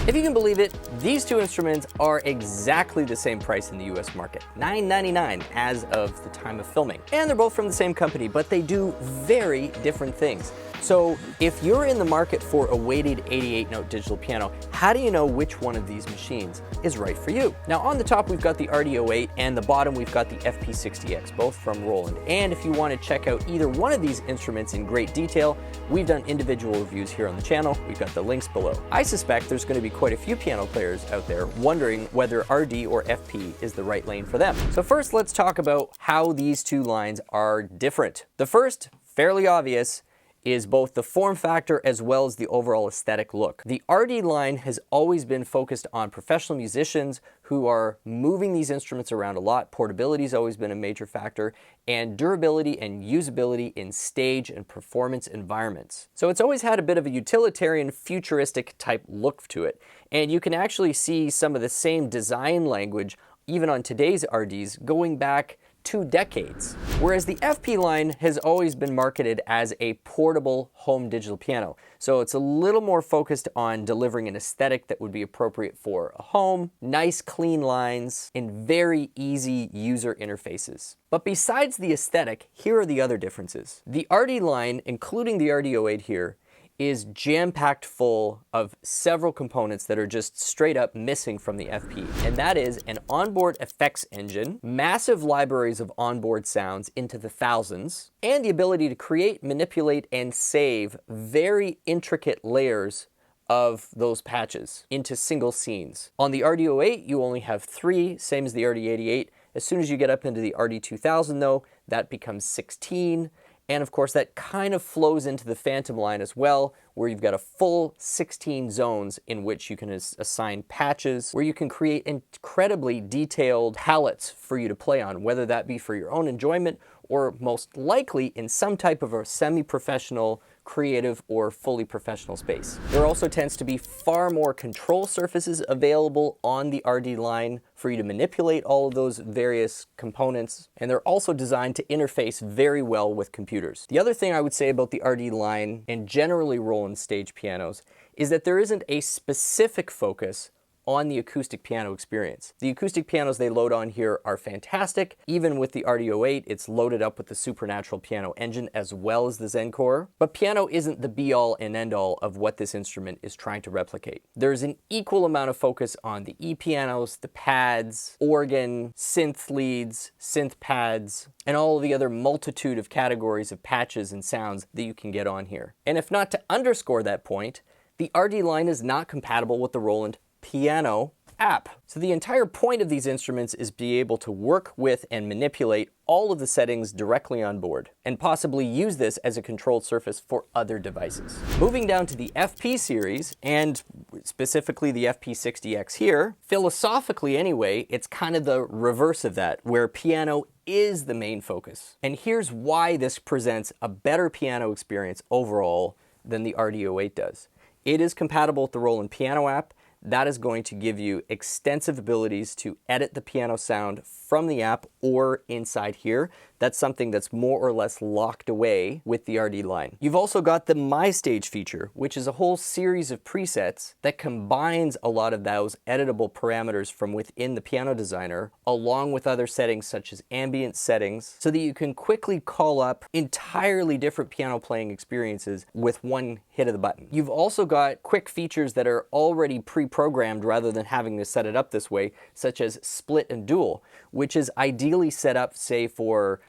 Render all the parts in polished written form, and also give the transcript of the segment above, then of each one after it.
If you can believe it, these two instruments are exactly the same price in the US market, $9.99 as of the time of filming. And they're both from the same company, but they do very different things. So if you're in the market for a weighted 88-note digital piano, how do you know which one of these machines is right for you? Now on the top we've got the RD-08 and the bottom we've got the FP-60X, both from Roland. And if you want to check out either one of these instruments in great detail, we've done individual reviews here on the channel. We've got the links below. I suspect there's going to be quite a few piano players out there wondering whether RD or FP is the right lane for them. So first let's talk about how these two lines are different. The first, fairly obvious, is both the form factor as well as the overall aesthetic look. The RD line has always been focused on professional musicians who are moving these instruments around a lot. Portability has always been a major factor, and durability and usability in stage and performance environments. So it's always had a bit of a utilitarian, futuristic type look to it. And you can actually see some of the same design language even on today's RDs going back 2 decades. Whereas the FP line has always been marketed as a portable home digital piano. So it's a little more focused on delivering an aesthetic that would be appropriate for a home, nice clean lines, and very easy user interfaces. But besides the aesthetic, here are the other differences. The RD line, including the RD-08 here, is jam-packed full of several components that are just straight up missing from the FP. And that is an onboard effects engine, massive libraries of onboard sounds into the thousands, and the ability to create, manipulate, and save very intricate layers of those patches into single scenes. On the RD-08, you only have 3, same as the RD-88. As soon as you get up into the RD-2000 though, that becomes 16. And of course that kind of flows into the Phantom line as well, where you've got a full 16 zones in which you can assign patches, where you can create incredibly detailed palettes for you to play on, whether that be for your own enjoyment or most likely in some type of a semi-professional, creative, or fully professional space. There also tends to be far more control surfaces available on the RD line for you to manipulate all of those various components, and they're also designed to interface very well with computers. The other thing I would say about the RD line, and generally Roland stage pianos, is that there isn't a specific focus on the acoustic piano experience. The acoustic pianos they load on here are fantastic. Even with the RD-08, it's loaded up with the Supernatural piano engine as well as the Zencore. But piano isn't the be-all and end-all of what this instrument is trying to replicate. There's an equal amount of focus on the E-pianos, the pads, organ, synth leads, synth pads, and all of the other multitude of categories of patches and sounds that you can get on here. And if not to underscore that point, the RD line is not compatible with the Roland Piano app. So the entire point of these instruments is be able to work with and manipulate all of the settings directly on board, and possibly use this as a controlled surface for other devices. Moving down to the FP series, and specifically the FP-60X here, philosophically anyway, it's kind of the reverse of that, where piano is the main focus. And here's why this presents a better piano experience overall than the RD-08 does. It is compatible with the Roland Piano app. That is going to give you extensive abilities to edit the piano sound from the app or inside here. That's something that's more or less locked away with the RD line. You've also got the My Stage feature, which is a whole series of presets that combines a lot of those editable parameters from within the piano designer, along with other settings such as ambient settings, so that you can quickly call up entirely different piano playing experiences with one hit of the button. You've also got quick features that are already pre-programmed rather than having to set it up this way, such as split and dual, which is ideally set up, say, for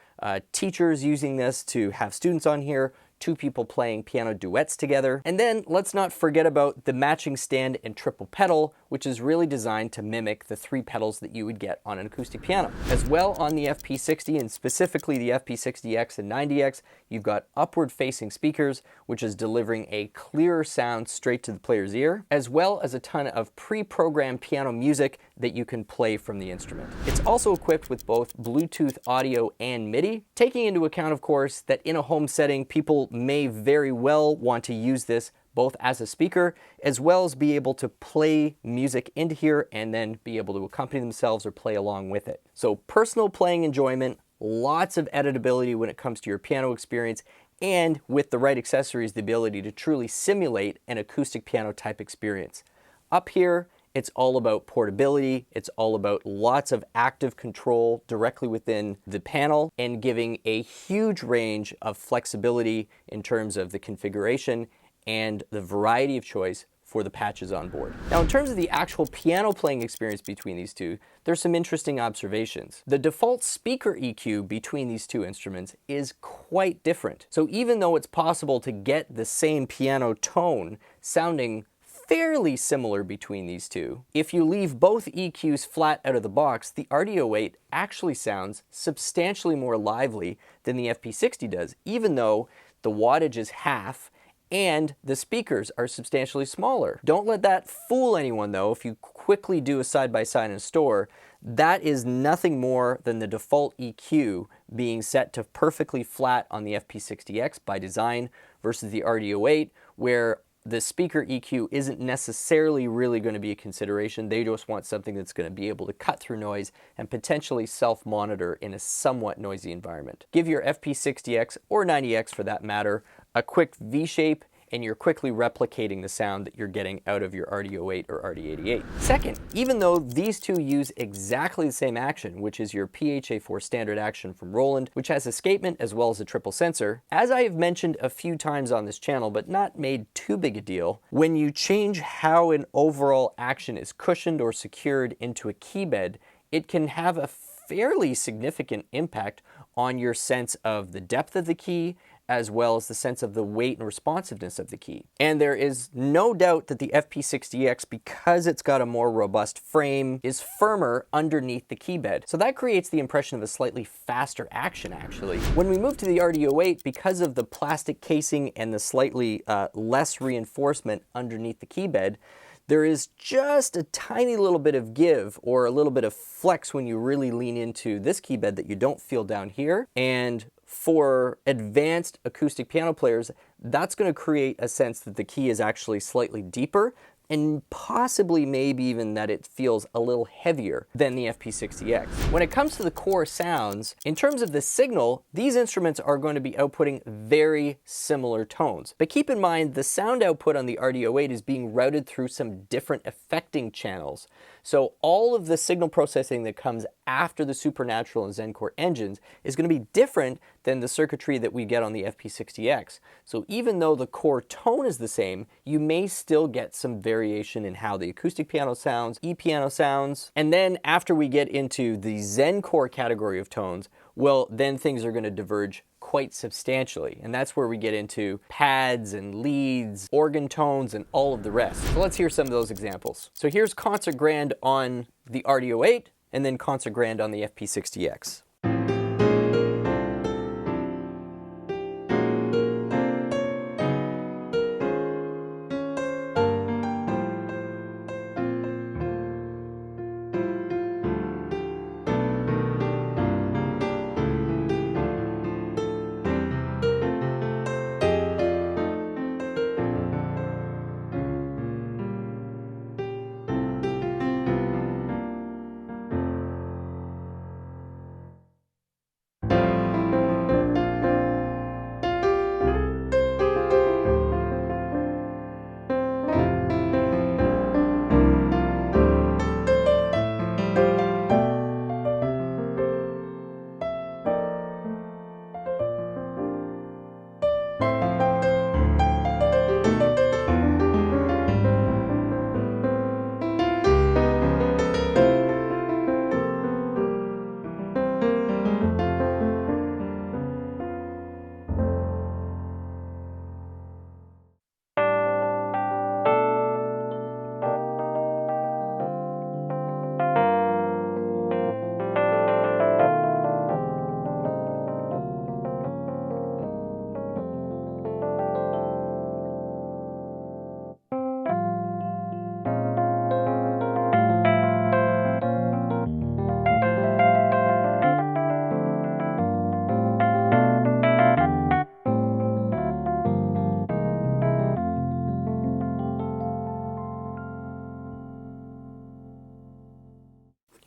teachers using this to have students on here, 2 people playing piano duets together. And then let's not forget about the matching stand and triple pedal, which is really designed to mimic the 3 pedals that you would get on an acoustic piano. As well, on the FP-60 and specifically the FP-60X and 90X, you've got upward facing speakers, which is delivering a clearer sound straight to the player's ear, as well as a ton of pre-programmed piano music that you can play from the instrument. It's also equipped with both Bluetooth audio and MIDI, taking into account, of course, that in a home setting, people may very well want to use this both as a speaker, as well as be able to play music into here and then be able to accompany themselves or play along with it. So personal playing enjoyment, lots of editability when it comes to your piano experience, and with the right accessories, the ability to truly simulate an acoustic piano type experience. Up here, it's all about portability. It's all about lots of active control directly within the panel and giving a huge range of flexibility in terms of the configuration and the variety of choice for the patches on board. Now, in terms of the actual piano playing experience between these two, there's some interesting observations. The default speaker EQ between these two instruments is quite different. So even though it's possible to get the same piano tone sounding fairly similar between these two, if you leave both EQs flat out of the box, the RD-08 actually sounds substantially more lively than the FP-60 does, even though the wattage is half and the speakers are substantially smaller. Don't let that fool anyone though. If you quickly do a side-by-side in a store, that is nothing more than the default EQ being set to perfectly flat on the FP-60X by design versus the RD-08, where the speaker EQ isn't necessarily really going to be a consideration. They just want something that's going to be able to cut through noise and potentially self-monitor in a somewhat noisy environment. Give your FP-60X or 90X for that matter a quick V-shape and you're quickly replicating the sound that you're getting out of your RD-08 or RD-88. Second, even though these two use exactly the same action, which is your PHA-4 standard action from Roland, which has escapement as well as a triple sensor, as I have mentioned a few times on this channel, but not made too big a deal, when you change how an overall action is cushioned or secured into a key bed, it can have a fairly significant impact on your sense of the depth of the key, as well as the sense of the weight and responsiveness of the key. And there is no doubt that the FP-60X, because it's got a more robust frame, is firmer underneath the key bed. So that creates the impression of a slightly faster action, actually. When we move to the RD-08, because of the plastic casing and the slightly less reinforcement underneath the key bed, there is just a tiny little bit of give or a little bit of flex when you really lean into this key bed that you don't feel down here. And for advanced acoustic piano players, that's going to create a sense that the key is actually slightly deeper and possibly maybe even that it feels a little heavier than the FP-60X. When it comes to the core sounds, in terms of the signal, these instruments are going to be outputting very similar tones. But keep in mind, the sound output on the RD-08 is being routed through some different affecting channels. So all of the signal processing that comes after the Supernatural and Zencore engines is going to be different than the circuitry that we get on the FP-60X. So even though the core tone is the same, you may still get some variation in how the acoustic piano sounds, E-piano sounds, and then after we get into the Zencore category of tones, well, then things are going to diverge quite substantially. And that's where we get into pads and leads, organ tones, and all of the rest. So let's hear some of those examples. So here's Concert Grand on the RD-08, and then Concert Grand on the FP-60X.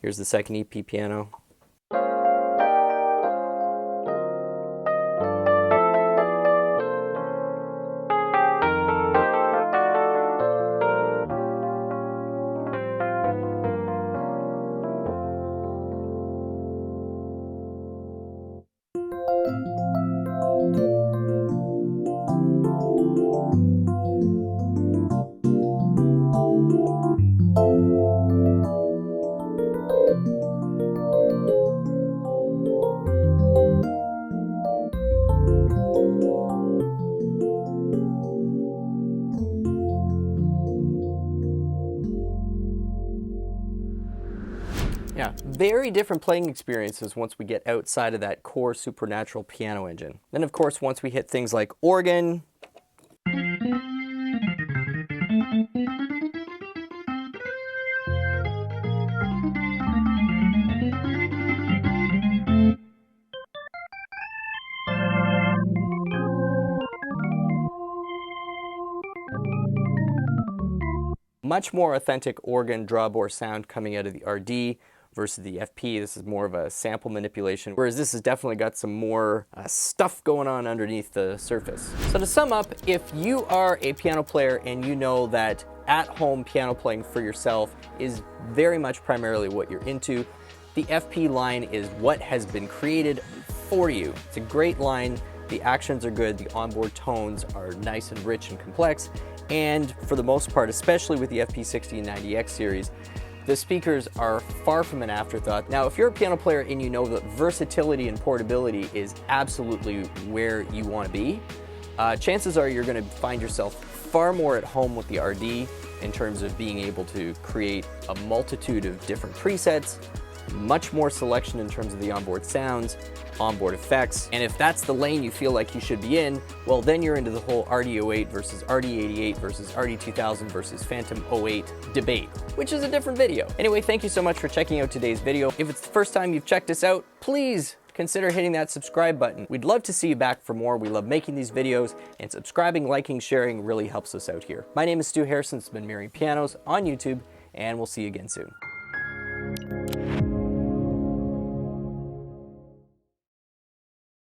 Here's the second EP piano. Yeah, very different playing experiences once we get outside of that core supernatural piano engine. Then of course, once we hit things like organ, much more authentic organ drawbore sound coming out of the RD versus the FP. This is more of a sample manipulation, whereas this has definitely got some more stuff going on underneath the surface. So to sum up, if you are a piano player and you know that at-home piano playing for yourself is very much primarily what you're into, the FP line is what has been created for you. It's a great line. The actions are good, the onboard tones are nice and rich and complex, and for the most part, especially with the FP-60 and 90X series, the speakers are far from an afterthought. Now, if you're a piano player and you know that versatility and portability is absolutely where you want to be, chances are you're going to find yourself far more at home with the RD in terms of being able to create a multitude of different presets, much more selection in terms of the onboard sounds, onboard effects, and if that's the lane you feel like you should be in, well then you're into the whole RD-08 versus RD-88 versus RD-2000 versus Phantom 08 debate, which is a different video. Anyway, thank you so much for checking out today's video. If it's the first time you've checked us out, please consider hitting that subscribe button. We'd love to see you back for more. We love making these videos, and subscribing, liking, sharing really helps us out here. My name is Stu Harrison. It's been Merriam Pianos on YouTube, and we'll see you again soon.